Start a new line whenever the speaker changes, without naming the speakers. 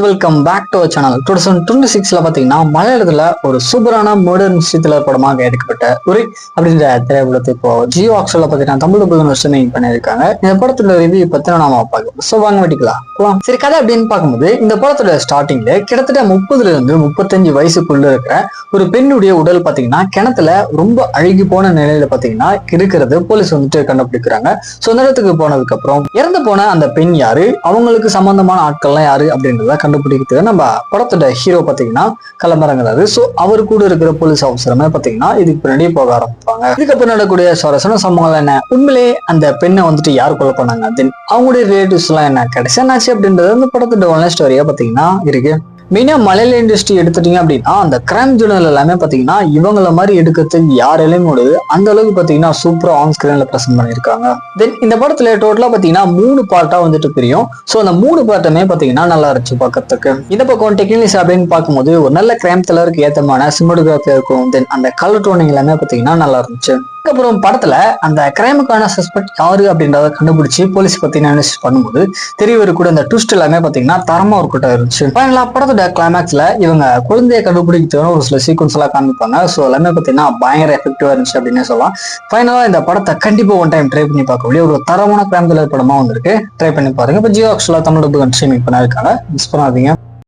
Welcome back to our channel. 2026 பாத்தீங்கன்னா மலையாளத்துல ஒரு சூப்பரான மாடர்ன் த்ரில்லர் படமாக எடுக்கப்பட்ட உரி அப்படின்ற திரைப்படத்தை இப்போ ஜியோ ஹாட்ஸ்டார்ல பாத்தீங்கன்னா தமிழ் ஸ்ட்ரீமிங் பண்ணியிருக்காங்க. இந்த படத்தோட ரிவ்யூ பத்தி நாம பார்க்கலாம். சோ வாங்க வெட்டிக்கலாம். சரி, கதை அப்படின்னு பார்க்கும்போது இந்த படத்தோட ஸ்டார்டிங்ல கிட்டத்தட்ட 30ல இருந்து 35 வயசுக்குள்ள இருக்கிற ஒரு பெண்ணுடைய உடல் பாத்தீங்கன்னா கிணத்துல ரொம்ப அழுகி போன நிலையில பாத்தீங்கன்னா இருக்கிறது போலீஸ் வந்துட்டு கண்டுபிடிக்கிறாங்க. சோ அந்த இடத்துக்கு போனதுக்கு அப்புறம் இறந்து போன அந்த பெண் யாரு, அவங்களுக்கு சம்பந்தமான ஆட்கள்லாம் யாரு அப்படின்றத கண்டுபிடிக்கிறது நம்ம படத்தோட ஹீரோ பாத்தீங்கன்னா கிளம்புறாங்கிறாரு. சோ அவர் கூட இருக்கிற போலீஸ் ஆஃபீஸருமே பாத்தீங்கன்னா இதுக்கு பின்னாடி போக ஆரம்பிப்பாங்க. இதுக்கப்புறம் நடக்கக்கூடிய சுவாரஸ்யமான சம்பவங்கள் என்ன, உண்மையிலே அந்த பெண்ணை வந்துட்டு யார் கொலை பண்ணாங்க, தென் அவங்களுடைய ரிலேட்டிவ்ஸ் எல்லாம் என்ன, கடைசி என்னாச்சு அப்படின்றது அந்த படத்தோட ஒன்லைன் ஸ்டோரியா பாத்தீங்கன்னா இருக்கு. மெயினா மலையாள இண்டஸ்ட்ரி எடுத்துட்டீங்க அப்படின்னா அந்த கிரைம் ஜேர்னல் எல்லாமே பாத்தீங்கன்னா இவங்கள மாதிரி எடுக்கிறதுக்கு யாராலையும் முடியுது, அந்த அளவுக்கு பாத்தீங்கன்னா சூப்பரா ஆன் ஸ்கிரீன்ல பிரசன்ட் பண்ணிருக்காங்க. தென் இந்த படத்துல டோட்டலா பாத்தீங்கன்னா 3 பார்ட்டா வந்துட்டு பிரியும். சோ அந்த 3 பார்ட்டுமே பாத்தீங்கன்னா நல்லா இருந்துச்சு பாக்கிறதுக்கு. இந்த பக்கம் டெக்னிக்ஸ் அப்படின்னு பார்க்கும்போது ஒரு நல்ல கிரைம் த்ரில்லருக்கு ஏத்தமான சினிமாட்டோகிராஃபி இருக்கும். தென் அந்த கலர் டோனிங் எல்லாமே பாத்தீங்கன்னா நல்லா இருந்துச்சு. அதுக்கப்புறம் படத்துல அந்த கிரைமுக்கான சஸ்பெக்ட் யாரு அப்படின்றத கண்டுபிடிச்சு போலீஸ் பாத்தீங்கன்னா அனலைஸ் பண்ணும்போது தெரியவரு கூட இந்த ட்விஸ்ட் எல்லாமே பாத்தீங்கன்னா தரமா ஒரு கூட்டம் இருந்துச்சு. ஃபைனலா படத்தோட கிளைமேக்ஸ்ல இவங்க குழந்தைய கண்டுபிடிக்கிறதுக்கான ஒரு சில சீக்வன்ஸ் எல்லாம் காமிப்பாங்க. ஸோ எல்லாமே பாத்தீங்கன்னா பயங்கர எஃபெக்டிவா இருந்துச்சு அப்படின்னு சொல்லலாம். ஃபைனலா இந்த படத்தை கண்டிப்பா ஒன் டைம் ட்ரை பண்ணி பார்க்கக்கூடிய ஒரு தரமான கிரைம் த்ரில்லர் படமா வந்திருக்கு. ட்ரை பண்ணி பாருங்க. இப்போ ஜியோ ஹாட்ஸ்டார்ல தமிழ் ஸ்ட்ரீமிங் பண்ணிருக்காங்க, மிஸ் பண்ணாதீங்க.